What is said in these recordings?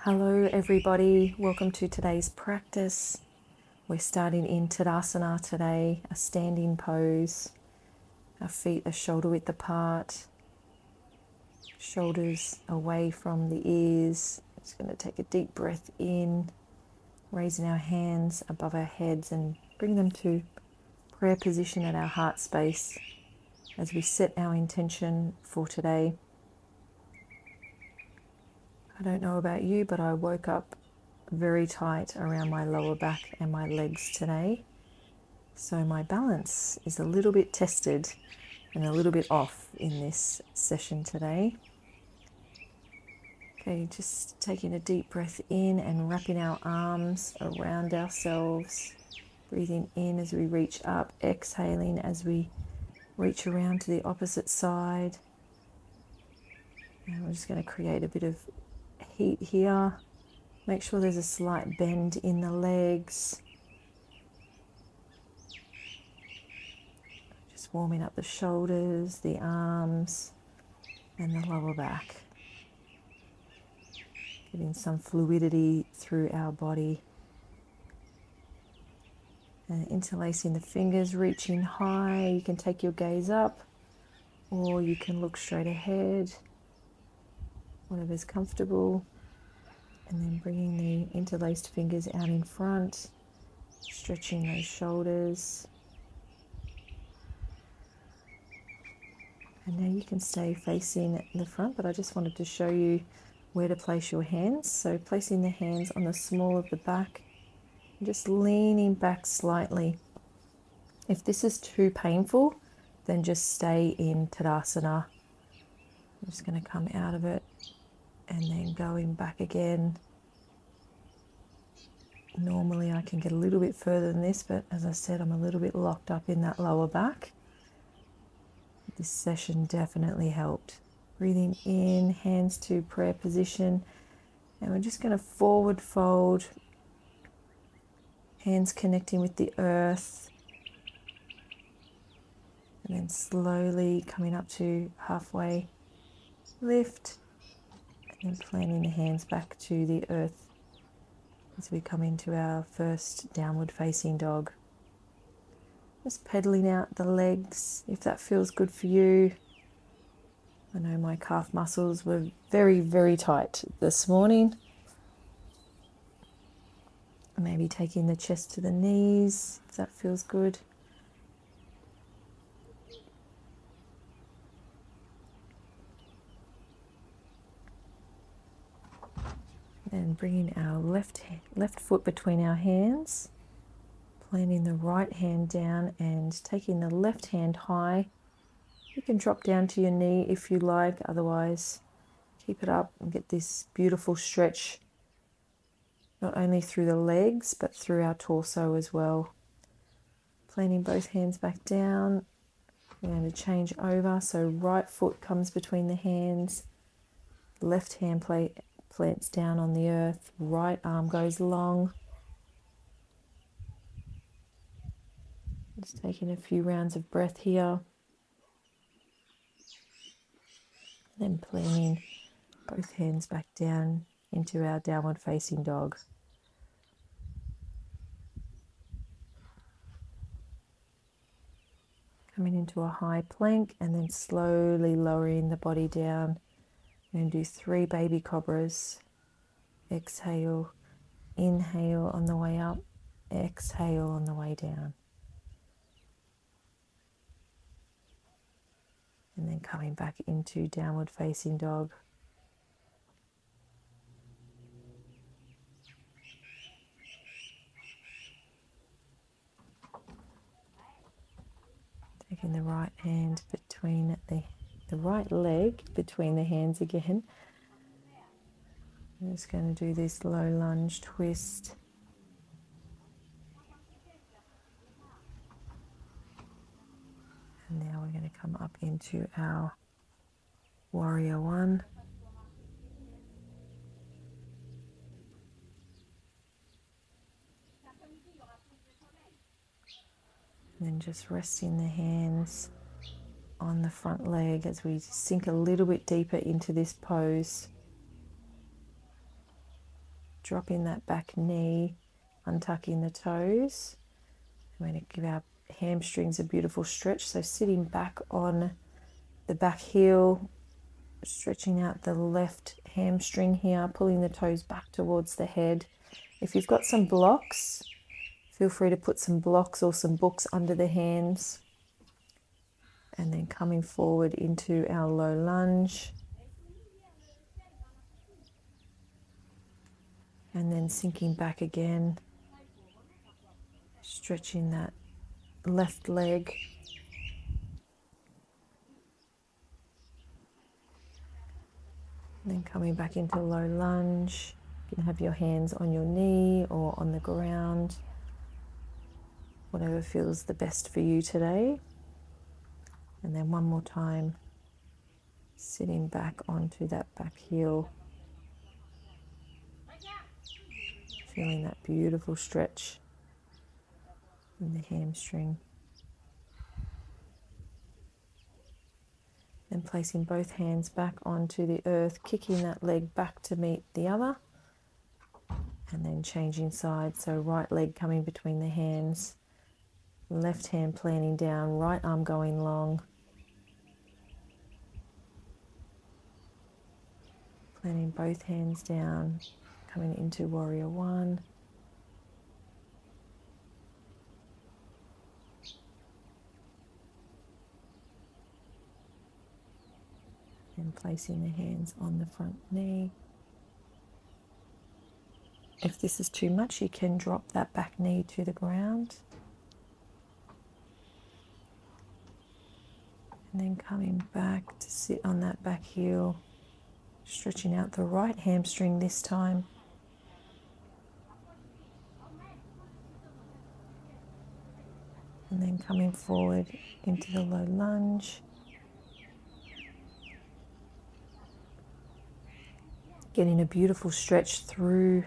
Hello everybody, welcome to today's practice. We're starting in Tadasana today, a standing pose. Our feet are shoulder width apart, shoulders away from the ears. Just going to take a deep breath in, raising our hands above our heads and bring them to prayer position at our heart space as we set our intention for today. I don't know about you, but I woke up very tight around my lower back and my legs today. So my balance is a little bit tested and a little bit off in this session today. Okay, just taking a deep breath in and wrapping our arms around ourselves. Breathing in as we reach up, exhaling as we reach around to the opposite side. And we're just going to create a bit of heat here. Make sure there's a slight bend in the legs. Just warming up the shoulders, the arms, and the lower back. Getting some fluidity through our body. And interlacing the fingers, reaching high. You can take your gaze up, or you can look straight ahead, whatever's comfortable. And then bringing the interlaced fingers out in front, stretching those shoulders. And now you can stay facing the front, but I just wanted to show you where to place your hands. So placing the hands on the small of the back, and just leaning back slightly. If this is too painful, then just stay in Tadasana. I'm just going to come out of it and then going back again. Normally I can get a little bit further than this, but as I said, I'm a little bit locked up in that lower back. This session definitely helped. Breathing in, hands to prayer position, and we're just going to forward fold, hands connecting with the earth, and then slowly coming up to halfway lift, and planting the hands back to the earth as we come into our first downward facing dog. Just pedaling out the legs if that feels good for you. I know my calf muscles were very, very tight this morning. Maybe taking the chest to the knees if that feels good. And bringing our left foot between our hands, planting the right hand down and taking the left hand high. You can drop down to your knee if you like, otherwise keep it up and get this beautiful stretch, not only through the legs but through our torso as well. Planting both hands back down. We're going to change over, so right foot comes between the hands, left hand plants down on the earth, right arm goes long. Just taking a few rounds of breath here. Then planting both hands back down into our downward facing dog. Coming into a high plank and then slowly lowering the body down. We're going to do 3 baby cobras. Exhale, inhale on the way up, exhale on the way down. And then coming back into downward facing dog. Taking the right hand between the right leg between the hands again. I'm just going to do this low lunge twist. And now we're going to come up into our warrior one. And then just resting the hands on the front leg as we sink a little bit deeper into this pose. dropping that back knee, untucking the toes. We're going to give our hamstrings a beautiful stretch. So sitting back on the back heel, stretching out the left hamstring here, pulling the toes back towards the head. If you've got some blocks, feel free to put some blocks or some books under the hands. And then coming forward into our low lunge. And then sinking back again, stretching that left leg. And then coming back into low lunge. You can have your hands on your knee or on the ground, whatever feels the best for you today. And then one more time, sitting back onto that back heel. Feeling that beautiful stretch in the hamstring. Then placing both hands back onto the earth, kicking that leg back to meet the other. And then changing sides, so right leg coming between the hands, left hand planting down, right arm going long. Planting both hands down, coming into warrior one. And placing the hands on the front knee. If this is too much, you can drop that back knee to the ground. And then coming back to sit on that back heel, stretching out the right hamstring this time. And then coming forward into the low lunge. Getting a beautiful stretch through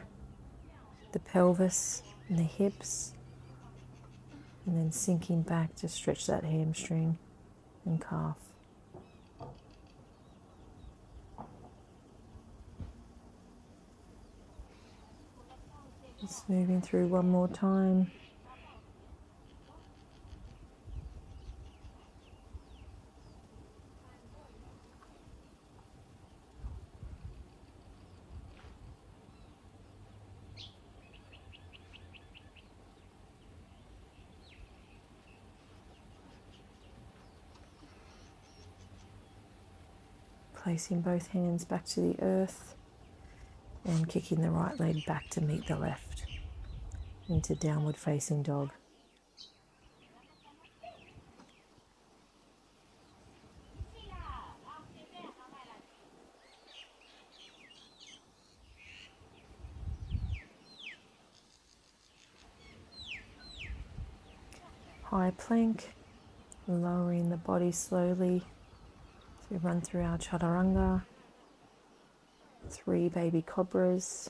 the pelvis and the hips. And then sinking back to stretch that hamstring and calf. Just moving through one more time. Placing both hands back to the earth and kicking the right leg back to meet the left into downward facing dog. High plank, lowering the body slowly. So we run through our chaturanga, 3 baby cobras.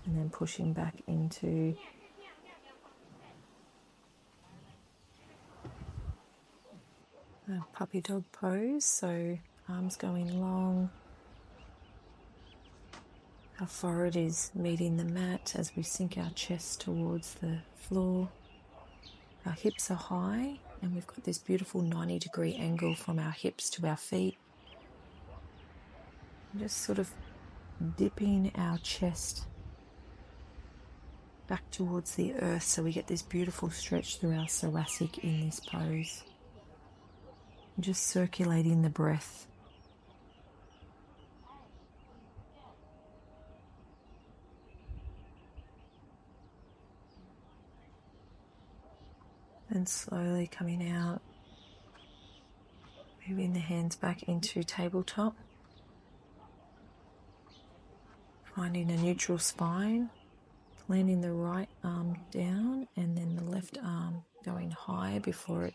And then pushing back into a puppy dog pose. So arms going long. Our forehead is meeting the mat as we sink our chest towards the floor. Our hips are high and we've got this beautiful 90-degree angle from our hips to our feet. Just sort of dipping our chest back towards the earth so we get this beautiful stretch through our thoracic in this pose. Just circulating the breath. And slowly coming out, moving the hands back into tabletop. Finding a neutral spine, planting the right arm down and then the left arm going high before it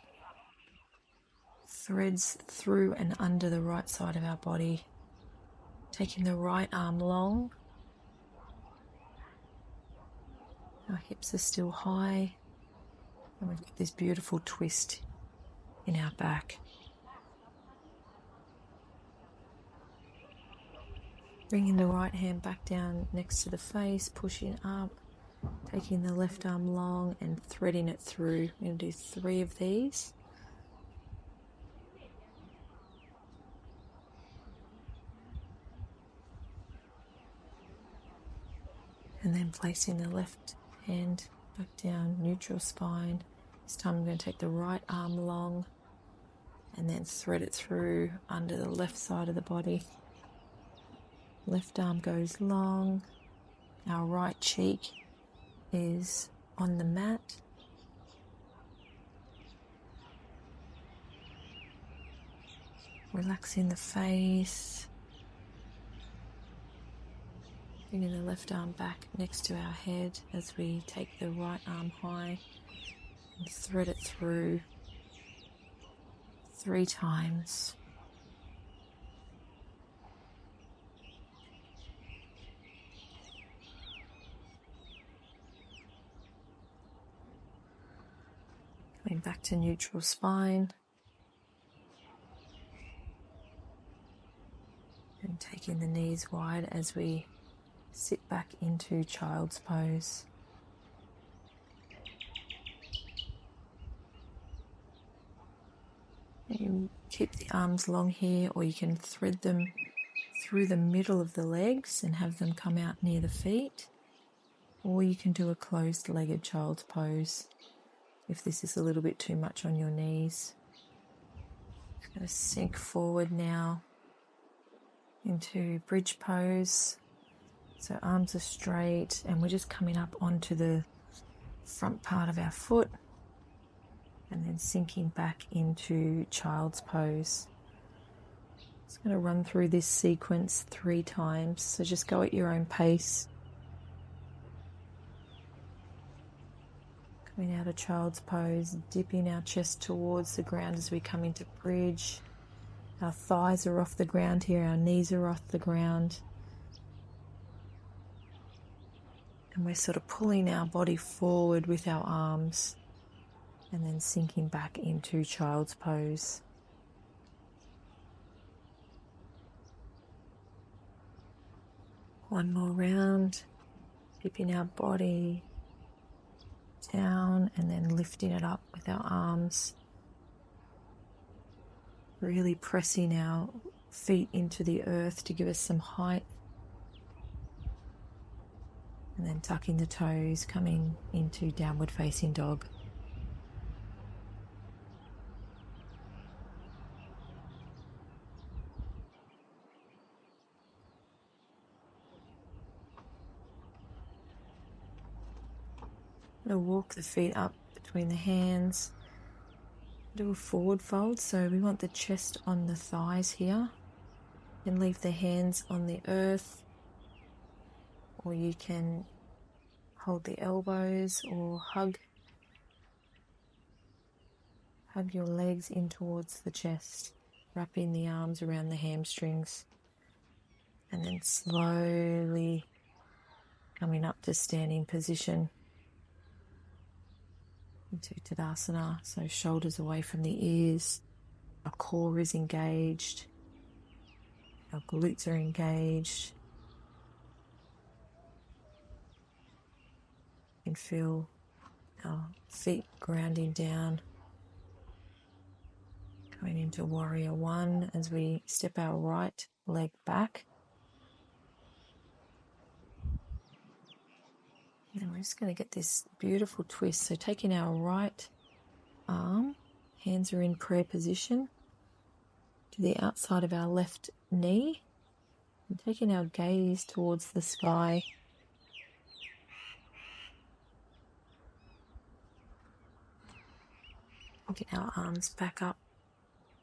threads through and under the right side of our body. Taking the right arm long. Our hips are still high. And we've got this beautiful twist in our back. Bringing the right hand back down next to the face, pushing up, taking the left arm long and threading it through. I'm going to do 3 of these. And then placing the left hand back down, neutral spine. This time I'm going to take the right arm long and then thread it through under the left side of the body. Left arm goes long. Our right cheek is on the mat. Relaxing the face. Bringing the left arm back next to our head as we take the right arm high and thread it through 3 times. Coming back to neutral spine. And taking the knees wide as we sit back into child's pose. You can keep the arms long here, or you can thread them through the middle of the legs and have them come out near the feet. Or you can do a closed-legged child's pose if this is a little bit too much on your knees. Just going to sink forward now into bridge pose. So arms are straight and we're just coming up onto the front part of our foot and then sinking back into child's pose. Just going to run through this sequence 3 times, so just go at your own pace. Coming out of child's pose, dipping our chest towards the ground as we come into bridge. Our thighs are off the ground here, our knees are off the ground. And we're sort of pulling our body forward with our arms and then sinking back into child's pose. One more round, dipping our body down and then lifting it up with our arms. Really pressing our feet into the earth to give us some height. And then tucking the toes, coming into downward facing dog. I'm going to walk the feet up between the hands. Do a forward fold, so we want the chest on the thighs here. And leave the hands on the earth, or you can hold the elbows or hug your legs in towards the chest, wrapping the arms around the hamstrings, and then slowly coming up to standing position into Tadasana, so shoulders away from the ears, our core is engaged, our glutes are engaged. You can feel our feet grounding down. Going into warrior 1 as we step our right leg back. And we're just going to get this beautiful twist. So taking our right arm, hands are in prayer position, to the outside of our left knee, and taking our gaze towards the sky. Get our arms back up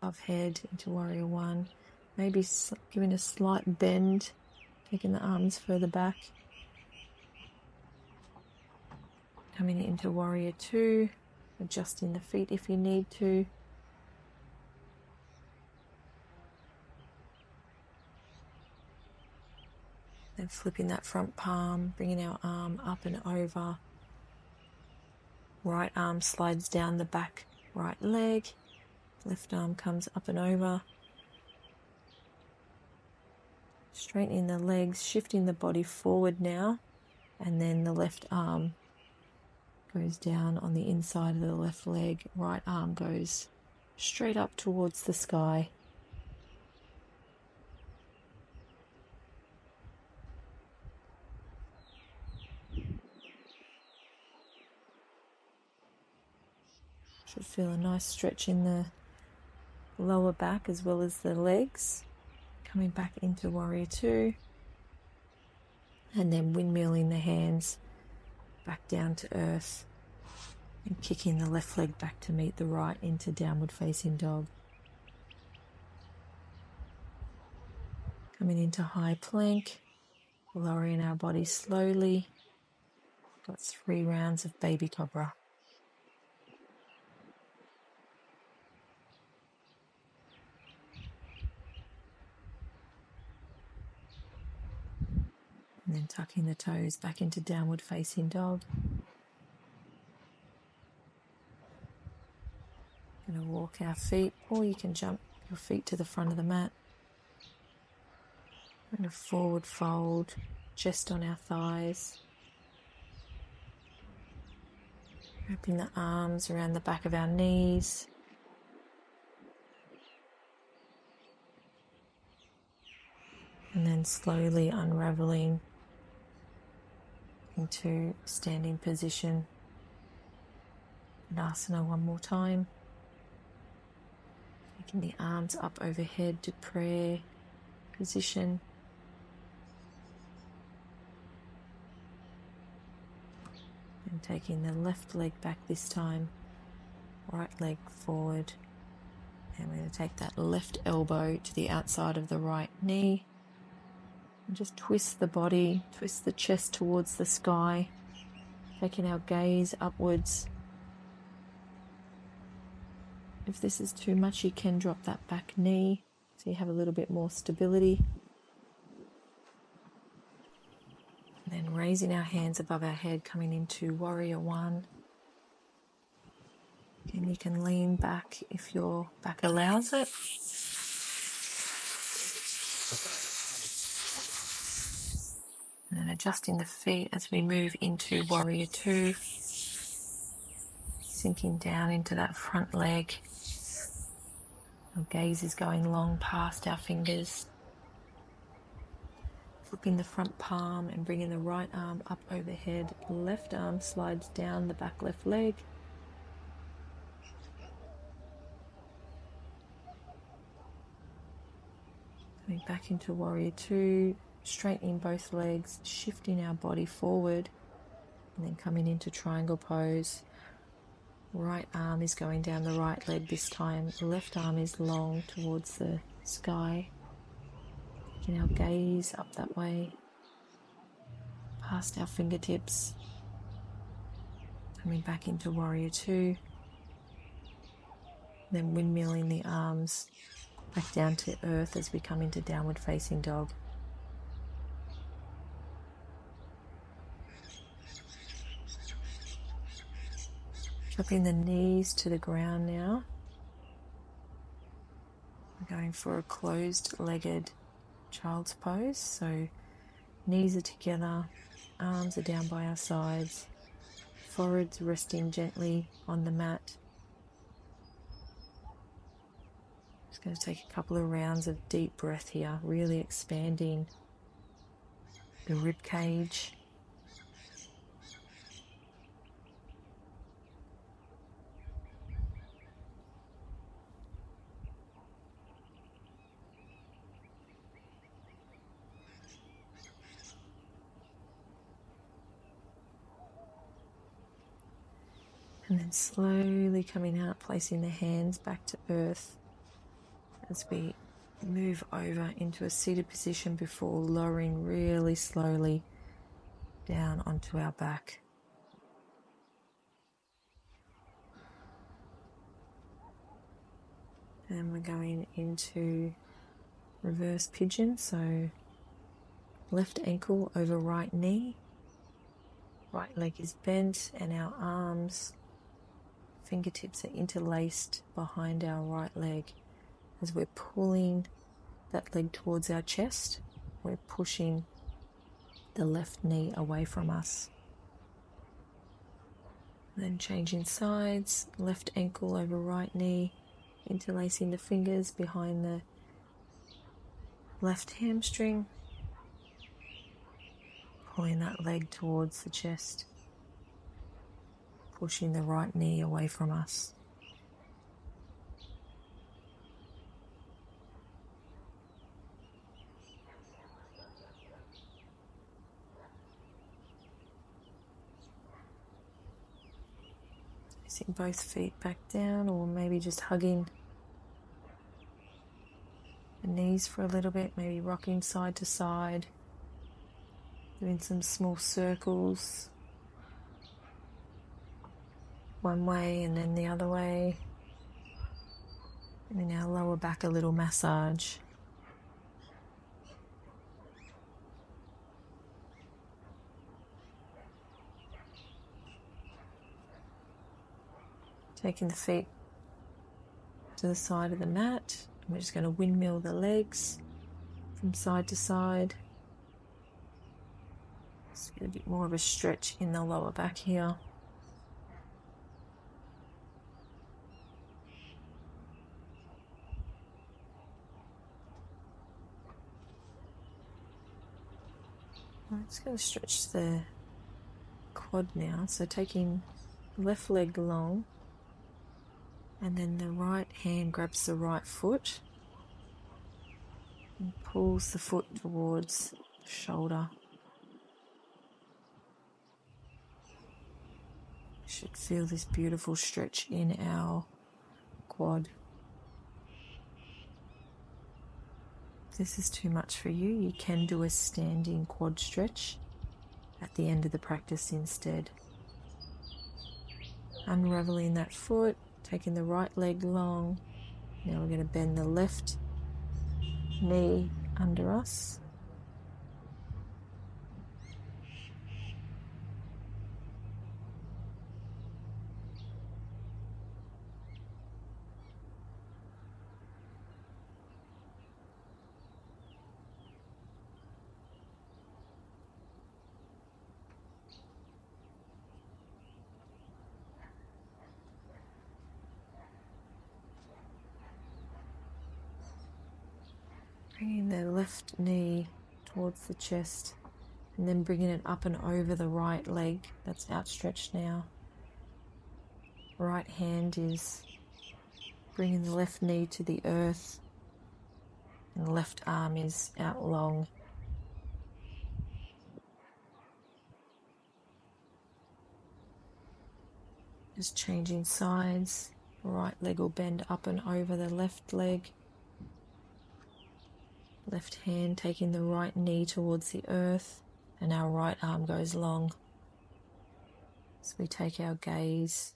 above head into warrior 1. Maybe giving a slight bend, taking the arms further back. Coming into warrior 2, adjusting the feet if you need to. Then flipping that front palm, bringing our arm up and over. Right arm slides down the back right leg. Left arm comes up and over. Straightening the legs, shifting the body forward now, and then the left arm goes down on the inside of the left leg. Right arm goes straight up towards the sky. Should feel a nice stretch in the lower back as well as the legs. Coming back into Warrior Two, and then windmilling the hands back down to earth and kicking the left leg back to meet the right into Downward Facing Dog. Coming into High Plank, lowering our body slowly. Got 3 rounds of Baby Cobra. And then tucking the toes back into Downward Facing Dog. Going to walk our feet, or you can jump your feet to the front of the mat. Going to forward fold, chest on our thighs. Wrapping the arms around the back of our knees. And then slowly unraveling into standing position. Asana one more time. Taking the arms up overhead to prayer position. And taking the left leg back this time, right leg forward. And we're going to take that left elbow to the outside of the right knee. And just twist the body, twist the chest towards the sky, taking our gaze upwards. If this is too much, you can drop that back knee so you have a little bit more stability. And then raising our hands above our head, coming into Warrior One. And you can lean back if your back allows it. And then adjusting the feet as we move into Warrior Two. Sinking down into that front leg. Our gaze is going long past our fingers. Flipping the front palm and bringing the right arm up overhead. Left arm slides down the back left leg. Coming back into Warrior Two, straightening both legs, shifting our body forward, and then coming into Triangle Pose. Right arm is going down the right leg this time. Left arm is long towards the sky. Taking our gaze up that way, past our fingertips. Coming back into Warrior Two. Then windmilling the arms back down to earth as we come into Downward Facing Dog. Dropping the knees to the ground now. We're going for a closed-legged child's pose. So knees are together, arms are down by our sides, foreheads resting gently on the mat. Just going to take a couple of rounds of deep breath here, really expanding the rib cage. And then slowly coming out, placing the hands back to earth as we move over into a seated position before lowering really slowly down onto our back. And we're going into reverse pigeon, so left ankle over right knee, right leg is bent, and our arms, fingertips are interlaced behind our right leg as we're pulling that leg towards our chest we're pushing the left knee away from us. Then changing sides, left ankle over right knee, interlacing the fingers behind the left hamstring, pulling that leg towards the chest, pushing the right knee away from us. Placing both feet back down, or maybe just hugging the knees for a little bit, maybe rocking side to side, doing some small circles, one way and then the other way. And in our lower back, a little massage. Taking the feet to the side of the mat. We're just going to windmill the legs from side to side. Just get a bit more of a stretch in the lower back here. I'm just going to stretch the quad now. So taking the left leg long, and then the right hand grabs the right foot and pulls the foot towards the shoulder. You should feel this beautiful stretch in our quad. If this is too much for you, you can do a standing quad stretch at the end of the practice instead. Unraveling that foot, taking the right leg long. Now we're going to bend the left knee under us. Bringing the left knee towards the chest, and then bringing it up and over the right leg that's outstretched now. Right hand is bringing the left knee to the earth, and the left arm is out long. Just changing sides. Right leg will bend up and over the left leg. Left hand taking the right knee towards the earth, and our right arm goes long. So we take our gaze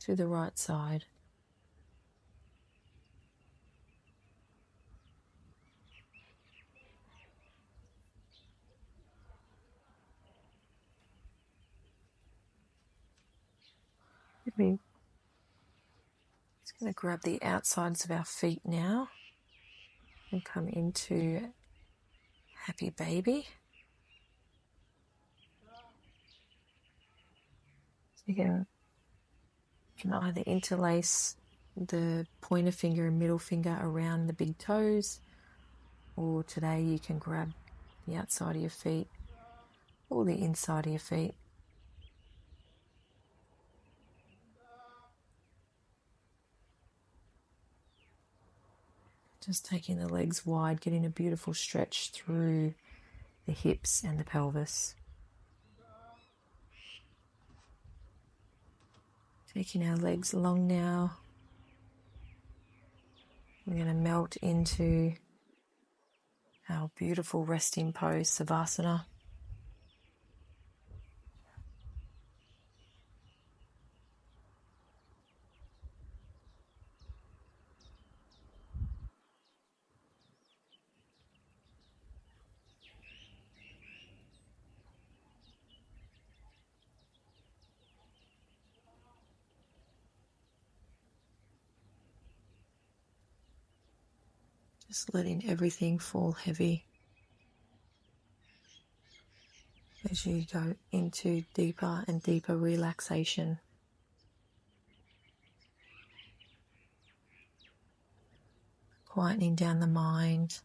to the right side. We're just going to grab the outsides of our feet now and come into happy baby. So you can either interlace the pointer finger and middle finger around the big toes, or today you can grab the outside of your feet or the inside of your feet. Just taking the legs wide, getting a beautiful stretch through the hips and the pelvis. Taking our legs long now. We're going to melt into our beautiful resting pose, Savasana. Just letting everything fall heavy. as you go into deeper and deeper relaxation. Quietening down the mind.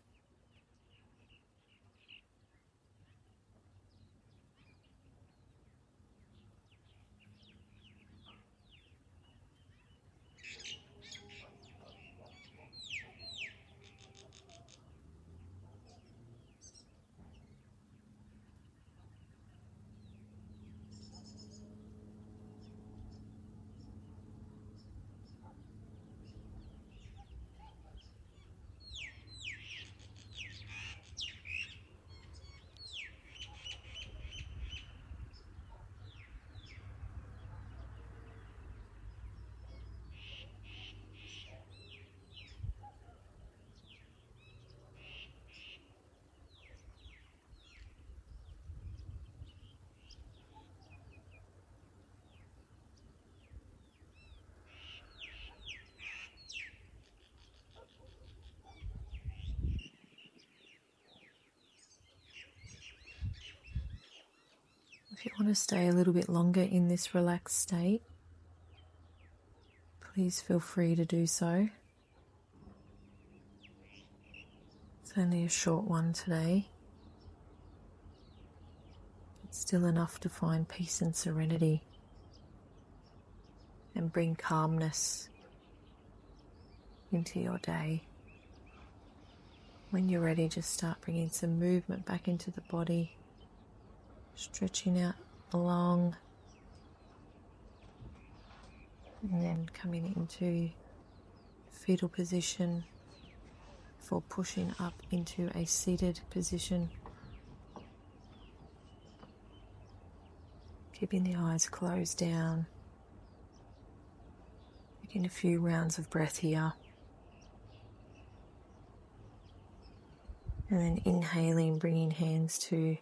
If you want to stay a little bit longer in this relaxed state, please feel free to do so. It's only a short one today. It's still enough to find peace and serenity and bring calmness into your day. When you're ready, just start bringing some movement back into the body, stretching out along, and then coming into fetal position before pushing up into a seated position. Keeping the eyes closed down. Taking a few rounds of breath here. And then inhaling, bringing hands to